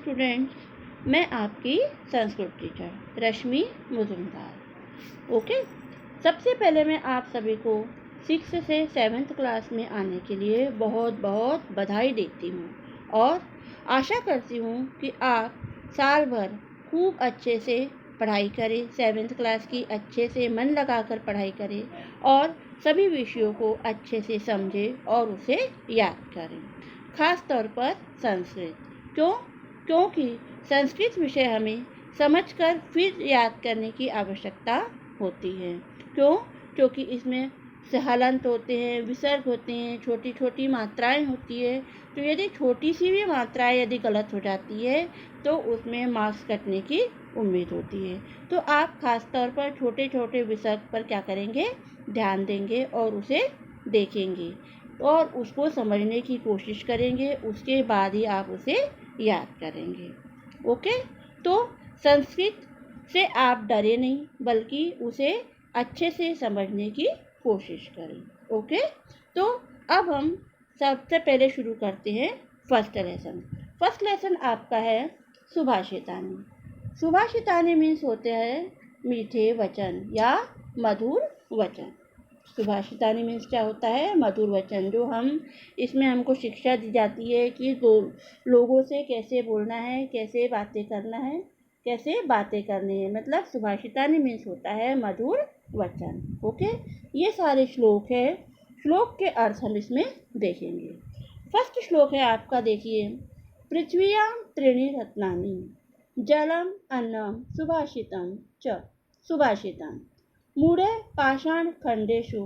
Students, मैं आपकी Sanskrit teacher रश्मि Mujumdar. Okay, सबसे पहले मैं आप सभी को 6 से 7th क्लास में आने के लिए बहुत बहुत बधाई देती हूँ और आशा करती हूँ कि आप साल भर खूब अच्छे से पढ़ाई करें, 7th क्लास की अच्छे से मन लगाकर पढ़ाई करें और सभी विषयों को अच्छे से समझें और उसे याद करें। खास तौर पर संस्कृत। क्योंकि संस्कृत विषय हमें समझकर फिर याद करने की आवश्यकता होती है। क्योंकि इसमें हलंत होते हैं, विसर्ग होते हैं, छोटी छोटी मात्राएं होती है। तो यदि छोटी सी भी मात्रा यदि गलत हो जाती है तो उसमें मार्क्स कटने की उम्मीद होती है। तो आप खास तौर पर छोटे छोटे विसर्ग पर क्या करेंगे, ध्यान देंगे और उसे देखेंगे और उसको समझने की कोशिश करेंगे। उसके बाद ही आप उसे याद करेंगे। ओके, तो संस्कृत से आप डरे नहीं, बल्कि उसे अच्छे से समझने की कोशिश करें। ओके, तो अब हम सबसे पहले शुरू करते हैं फर्स्ट लेसन आपका है सुभाषितानी। सुभाषितानी मीन्स होते हैं मीठे वचन या मधुर वचन। सुभाषितानी मीन्स क्या होता है, मधुर वचन। जो इसमें हमको शिक्षा दी जाती है कि लोगों से कैसे बोलना है, कैसे बातें करना है, कैसे बातें करनी है। मतलब सुभाषितानी मीन्स होता है मधुर वचन। ओके, ये सारे श्लोक है। श्लोक के अर्थ हम इसमें देखेंगे। फर्स्ट श्लोक है आपका, देखिए, पृथ्व्यां त्रीणि रत्नानि जलम अन्नम सुभाषितम च सुभाषितम मूढ़े पाषाण खंडेशु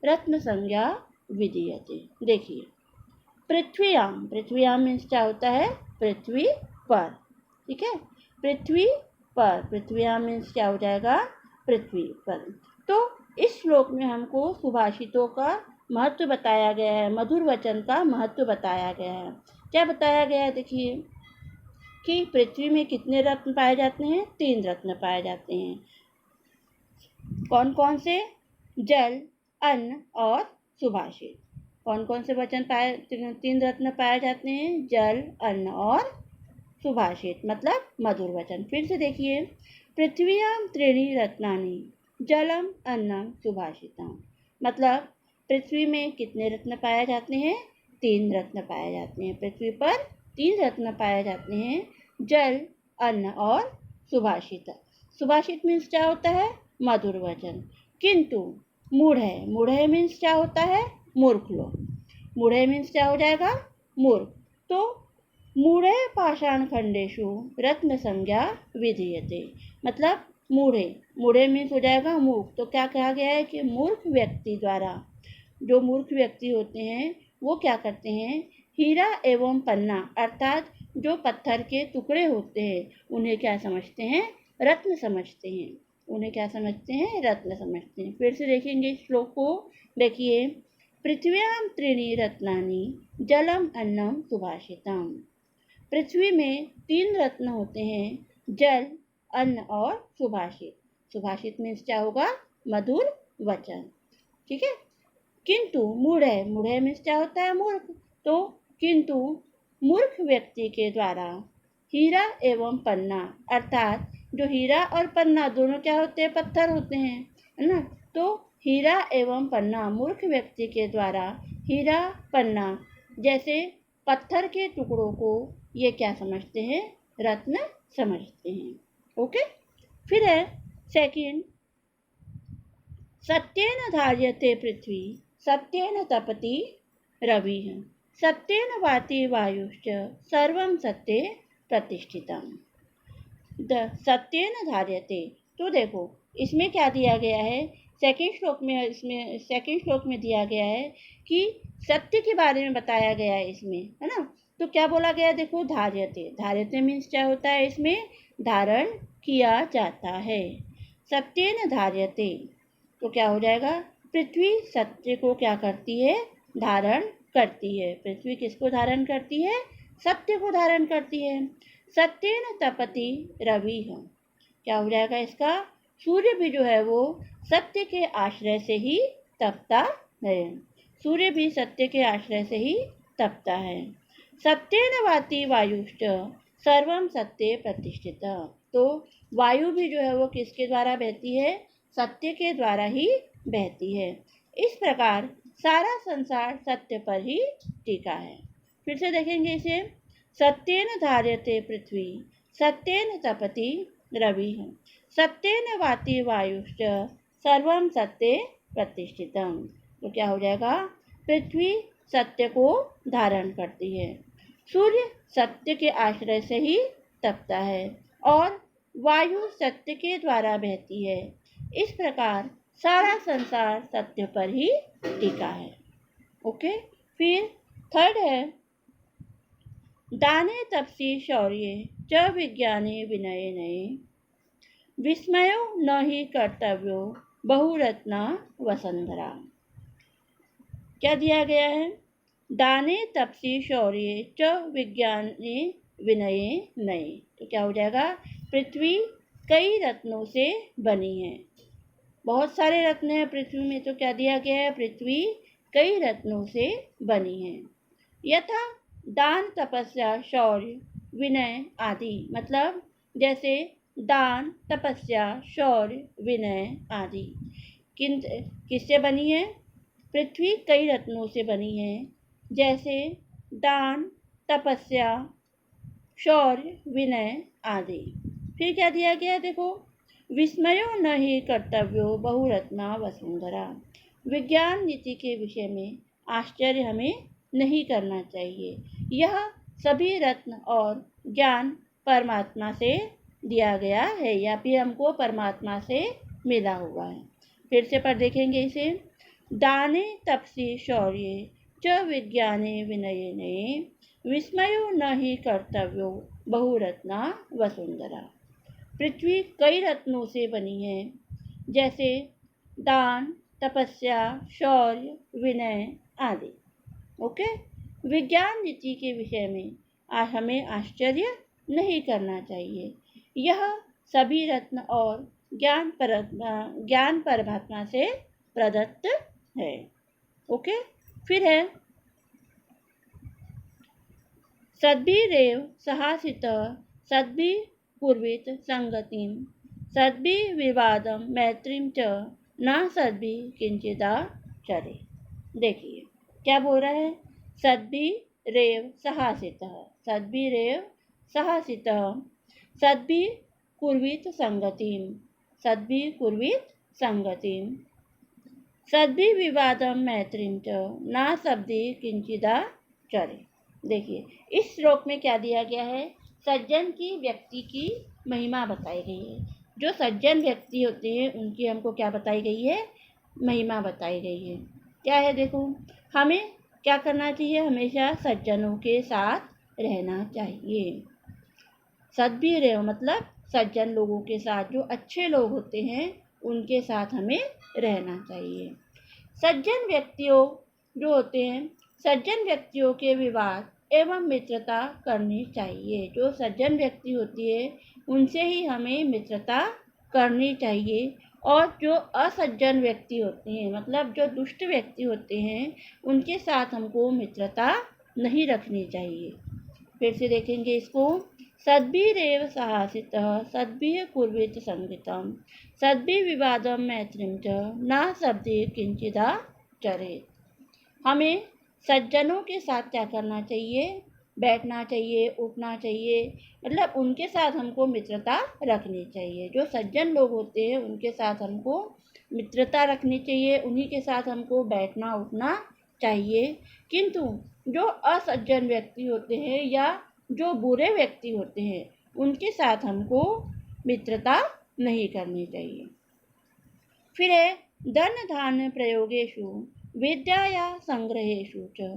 रत्न संज्ञा विधीयते। देखिए, पृथ्व्याम मीन्स क्या होता है, पृथ्वी पर। ठीक है, पृथ्वी पर, पृथ्व्याम मीन्स क्या हो जाएगा, पृथ्वी पर। तो इस श्लोक में हमको सुभाषितों का महत्व बताया गया है, मधुर वचन का महत्व बताया गया है। क्या बताया गया है, देखिए कि पृथ्वी में कितने रत्न पाए जाते हैं, 3 रत्न पाए जाते हैं। कौन कौन से, जल, अन्न और सुभाषित। कौन कौन से वचन 3 रत्न पाए जाते हैं, जल, अन्न और सुभाषित, मतलब मधुर वचन। फिर से देखिए, पृथ्व्यां त्रीणि रत्नानि जलम अन्नम सुभाषितम, मतलब पृथ्वी में कितने रत्न पाए जाते हैं, 3 रत्न पाए जाते हैं। पृथ्वी पर 3 रत्न पाए जाते हैं, जल, अन्न और सुभाषित। सुभाषित मीन्स क्या होता है, मधुर वचन। किंतु मूढ़े मीन्स क्या होता है, मूर्ख लोग। मूढ़े मीन्स क्या हो जाएगा, मूर्ख। तो मूढ़े पाषाण खंडेशु रत्न संज्ञा विधीयते, मतलब मूढ़े मीन्स हो जाएगा मूर्ख। तो क्या कहा गया है कि मूर्ख व्यक्ति द्वारा, जो मूर्ख व्यक्ति होते हैं वो क्या करते हैं, हीरा एवं पन्ना अर्थात जो पत्थर के टुकड़े होते हैं उन्हें क्या समझते हैं, रत्न समझते हैं। उन्हें क्या समझते हैं, रत्न समझते हैं। फिर से देखेंगे इस श्लोक को। देखिए, पृथ्व्यां त्रीणि रत्नानि जलम अन्नम सुभाषितम, पृथ्वी में 3 रत्न होते हैं, जल, अन्न और सुभाषित। सुभाषित मीन्स क्या होगा, मधुर वचन। ठीक है, किंतु मूढ़े मीन्स क्या होता है, मूर्ख। तो किंतु मूर्ख व्यक्ति के द्वारा हीरा एवं पन्ना अर्थात जो हीरा और पन्ना दोनों क्या होते हैं, पत्थर होते हैं, है ना। तो हीरा एवं पन्ना, मूर्ख व्यक्ति के द्वारा हीरा, पन्ना जैसे पत्थर के टुकड़ों को ये क्या समझते हैं, रत्न समझते हैं। ओके, फिर है सेकंड, सत्येन धार्यते पृथ्वी सत्येन तपति रविः सत्येन वाति वायुश्च सर्वं सत्ये प्रतिष्ठितम्। सत्येन धार्यते। तो देखो इसमें क्या दिया गया है, सेकंड श्लोक में दिया गया है कि सत्य के बारे में बताया गया है इसमें, है ना। तो क्या बोला गया, देखो, धार्यते मीन्स क्या होता है, इसमें धारण किया जाता है। सत्येन धार्यते, तो क्या हो जाएगा, पृथ्वी सत्य को क्या करती है, धारण करती है। पृथ्वी किसको धारण करती है, सत्य को धारण करती है। सत्येन तपति रविः, क्या हो जाएगा इसका, सूर्य भी जो है वो सत्य के आश्रय से ही तपता है। सूर्य भी सत्य के आश्रय से ही तपता है। सत्येन वाति वायुश्च, सर्वम सत्य प्रतिष्ठित। तो वायु भी जो है वो किसके द्वारा बहती है? सत्य के द्वारा ही बहती है। इस प्रकार सारा संसार सत्य पर ही टिका है। फिर से देखेंगे इसे। सत्येन धार्यते पृथ्वी, सत्येन तपति रविः, सत्येन वाति वायुश्च, सर्वम सत्य प्रतिष्ठितम्। तो क्या हो जाएगा? पृथ्वी सत्य को धारण करती है, सूर्य सत्य के आश्रय से ही तपता है और वायु सत्य के द्वारा बहती है। इस प्रकार सारा संसार सत्य पर ही टिका है। ओके, फिर थर्ड है दाने तपसी शौर्ये च विज्ञाने विनये नये, विस्मयो न ही कर्तव्यो बहुरत्ना वसुंधरा। क्या दिया गया है? दाने तपसी शौर्ये च विज्ञाने विनये नये। तो क्या हो जाएगा? पृथ्वी कई रत्नों से बनी है। बहुत सारे रत्न हैं पृथ्वी में, तो क्या दिया गया है? पृथ्वी कई रत्नों से बनी है। यथा दान तपस्या शौर्य विनय आदि, मतलब जैसे दान तपस्या शौर्य विनय आदि किससे बनी है? पृथ्वी कई रत्नों से बनी है, जैसे दान तपस्या शौर्य विनय आदि। फिर क्या दिया गया? देखो, विस्मयो न ही कर्तव्यो बहुरत्ना वसुंधरा। विज्ञान नीति के विषय में आश्चर्य हमें नहीं करना चाहिए। यह सभी रत्न और ज्ञान परमात्मा से दिया गया है, या फिर हमको परमात्मा से मिला हुआ है। फिर से पर देखेंगे इसे। दाने तपसी शौर्ये च विज्ञाने विनयने, विस्मयो न ही कर्तव्यो बहुरत्ना वसुंधरा। पृथ्वी कई रत्नों से बनी है, जैसे दान तपस्या शौर्य विनय आदि। ओके, विज्ञान नीति के विषय में हमें आश्चर्य नहीं करना चाहिए। यह सभी रत्न और ज्ञान परमात्मा से प्रदत्त है। ओके, फिर है सद्भिरेव सहासितः सद्भिः कुर्वीत संगतिं, सद्भिः विवादं मैत्रीं च न सद्भिः किंचिदाचरे। देखिए क्या बोल रहा है? सद्भिरेव सहासितः, सद्भिरेव सहासितः सद्भिः कुर्वीत संगतिं, सद्भिः कुर्वीत संगतिं, सद्भिः विवादं मैत्रीं च न सद्भिः किंचिदाचरे। देखिए इस श्लोक में क्या दिया गया है? सज्जन की व्यक्ति की महिमा बताई गई है। जो सज्जन व्यक्ति होते हैं उनकी हमको क्या बताई गई है? महिमा बताई गई है। क्या है? देखो, हमें क्या करना चाहिए? हमेशा सज्जनों के साथ रहना चाहिए। सद्भिरेव मतलब सज्जन लोगों के साथ, जो अच्छे लोग होते हैं उनके साथ हमें रहना चाहिए। सज्जन व्यक्तियों जो होते हैं, सज्जन व्यक्तियों के विवाद एवं मित्रता करनी चाहिए। जो सज्जन व्यक्ति होती है उनसे ही हमें मित्रता करनी चाहिए, और जो असज्जन व्यक्ति होते हैं, मतलब जो दुष्ट व्यक्ति होते हैं, उनके साथ हमको मित्रता नहीं रखनी चाहिए। फिर से देखेंगे इसको। सद्भिरेव सहासितः सद्भिः कुर्वीत संगतिं, सद्भिः विवादं मैत्रीं च न सद्भिः किंचिदाचरेत्। हमें सज्जनों के साथ क्या करना चाहिए? बैठना चाहिए, उठना चाहिए, मतलब उनके साथ हमको मित्रता रखनी चाहिए। जो सज्जन लोग होते हैं उनके साथ हमको मित्रता रखनी चाहिए, उन्हीं के साथ हमको बैठना उठना चाहिए। किंतु जो असज्जन व्यक्ति होते हैं या जो बुरे व्यक्ति होते हैं उनके साथ हमको मित्रता नहीं करनी चाहिए। फिर है धन धान्य प्रयोगेषु विद्याया संग्रहेषु च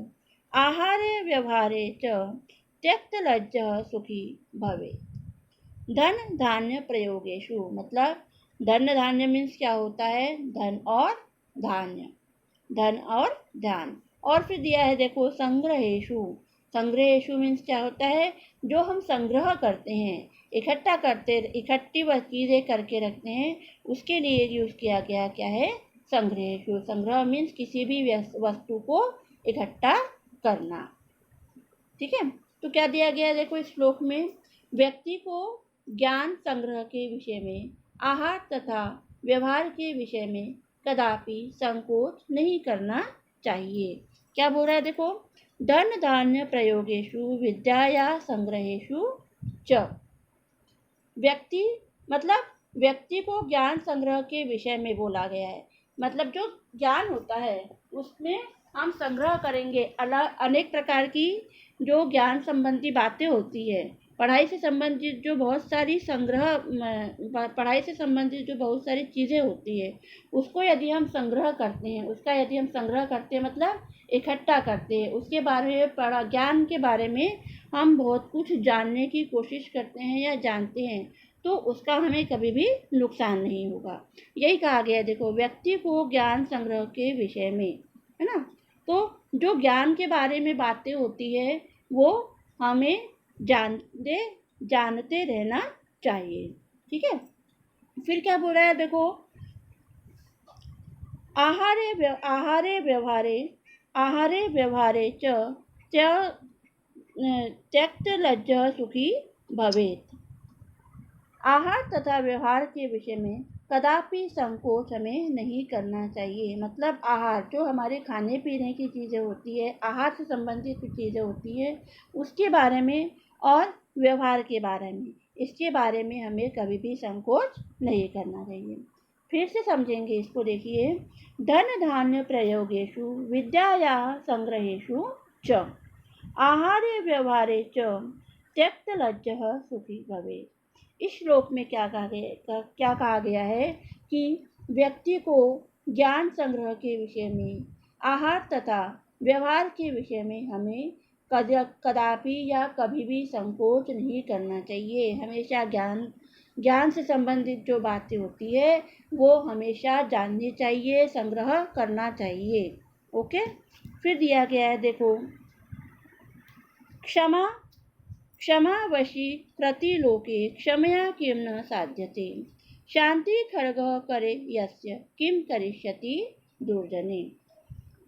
आहारे व्यवहारे च त्यक्तलज्जः सुखी भवेत्। धन धान्य प्रयोगेषु मतलब धन धान्य मीन्स क्या होता है? धन और धान्य, धन और ध्यान। और फिर दिया है देखो संग्रहेषु, संग्रहेषु मीन्स क्या होता है? जो हम संग्रह करते हैं, इकट्ठी चीज़ें करके रखते हैं, उसके लिए यूज किया गया क्या है? संग्रहेषु। संग्रह मीन्स किसी भी वस्तु को इकट्ठा करना। ठीक है, तो क्या दिया गया है देखो इस श्लोक में? व्यक्ति को ज्ञान संग्रह के विषय में, आहार तथा व्यवहार के विषय में कदापि संकोच नहीं करना चाहिए। क्या बोल रहा है देखो, धन धान्य प्रयोगेषु विद्याया संग्रहेषु च। व्यक्ति मतलब व्यक्ति को ज्ञान संग्रह के विषय में बोला गया है। मतलब जो ज्ञान होता है उसमें हम संग्रह करेंगे, अनेक प्रकार की जो ज्ञान संबंधी बातें होती है, पढ़ाई से संबंधित जो बहुत सारी पढ़ाई से संबंधित जो बहुत सारी चीज़ें होती है, उसको यदि हम संग्रह करते हैं, मतलब इकट्ठा करते हैं, उसके बारे में ज्ञान के बारे में हम बहुत कुछ जानने की कोशिश करते हैं या जानते हैं, तो उसका हमें कभी भी नुकसान नहीं होगा। यही कहा गया है देखो, व्यक्ति को ज्ञान संग्रह के विषय में, है ना। तो जो ज्ञान के बारे में बातें होती है वो हमें जानते रहना चाहिए। ठीक है, फिर क्या बोल रहा है देखो, आहारे व्यवहारे च त्यक्त लज्जः सुखी भवेत्। आहार तथा व्यवहार के विषय में कदापि संकोच हमें नहीं करना चाहिए। मतलब आहार, जो हमारे खाने पीने की चीज़ें होती है, आहार से संबंधित चीज़ें होती है, उसके बारे में और व्यवहार के बारे में, इसके बारे में हमें कभी भी संकोच नहीं करना चाहिए। फिर से समझेंगे इसको, देखिए, धन धान्य प्रयोगेषु विद्याया संग्रहेषु च आहारे व्यवहारे च त्यक्त लज्जः सुखी भवेत्। इस श्लोक में क्या कहा गया है कि व्यक्ति को ज्ञान संग्रह के विषय में, आहार तथा व्यवहार के विषय में हमें कदापि या कभी भी संकोच नहीं करना चाहिए। हमेशा ज्ञान से संबंधित जो बातें होती है वो हमेशा जाननी चाहिए, संग्रह करना चाहिए। ओके, फिर दिया गया है देखो, क्षमावशी प्रतिलोके क्षमया किं न साध्यते, शांति खड्गः करे यस्य किं करिष्यति दुर्जने।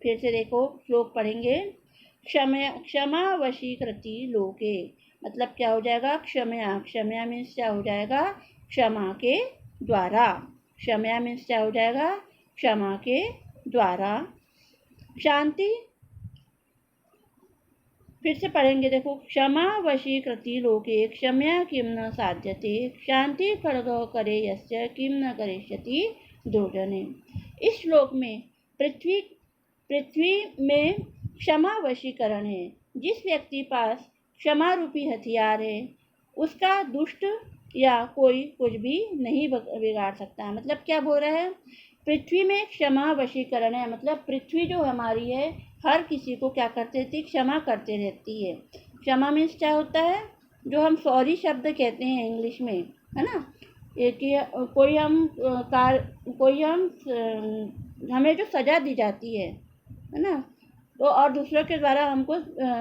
फिर से देखो, श्लोक पढ़ेंगे। क्षमावशी कृति लोके, मतलब क्या हो जाएगा, क्षमया मीन्स क्या हो जाएगा, क्षमा के द्वारा। क्षमया मीन्स क्या हो जाएगा, क्षमा के द्वारा। शांति, फिर से पढ़ेंगे देखो, क्षमा वशी कृति लोके क्षमया किं न साध्यते, शांति खड्गः करे यस्य किं न करिष्यति दुर्जने। इस श्लोक में पृथ्वी में क्षमा वशीकरण है। जिस व्यक्ति पास क्षमा रूपी हथियार है उसका दुष्ट या कोई कुछ भी नहीं बिगाड़ सकता। मतलब क्या बोल रहा है, पृथ्वी में क्षमा वशीकरण है। मतलब पृथ्वी जो हमारी है हर किसी को क्या करती रहती, क्षमा करते रहती है। क्षमा मीन्स क्या होता है, जो हम सॉरी शब्द कहते हैं इंग्लिश में, है ना। एक हमें जो सज़ा दी जाती है ना, तो और दूसरों के द्वारा हमको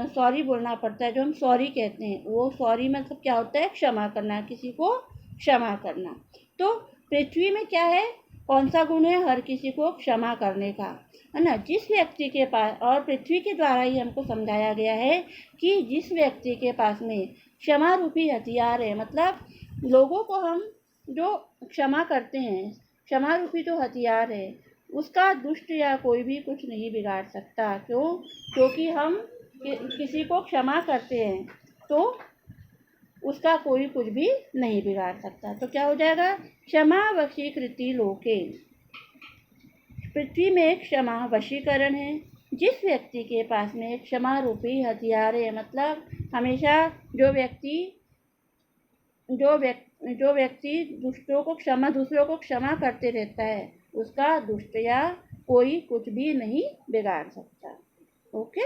सॉरी बोलना पड़ता है, जो हम सॉरी कहते हैं, वो सॉरी मतलब क्या होता है, क्षमा करना, किसी को क्षमा करना। तो पृथ्वी में क्या है, कौन सा गुण है, हर किसी को क्षमा करने का, है ना। जिस व्यक्ति के पास, और पृथ्वी के द्वारा ही हमको समझाया गया है कि जिस व्यक्ति के पास में क्षमा रूपी हथियार है, मतलब लोगों को हम जो क्षमा करते हैं, क्षमा रूपी जो हथियार है, उसका दुष्ट या कोई भी कुछ नहीं बिगाड़ सकता। क्यों? क्योंकि हम किसी को क्षमा करते हैं तो उसका कोई कुछ भी नहीं बिगाड़ सकता। तो क्या हो जाएगा, क्षमा वशीकृति लोके, पृथ्वी में क्षमा वशीकरण है। जिस व्यक्ति के पास में क्षमा रूपी हथियार है, मतलब हमेशा जो व्यक्ति दूसरों को क्षमा करते रहता है, उसका दुष्ट या कोई कुछ भी नहीं बिगाड़ सकता। ओके।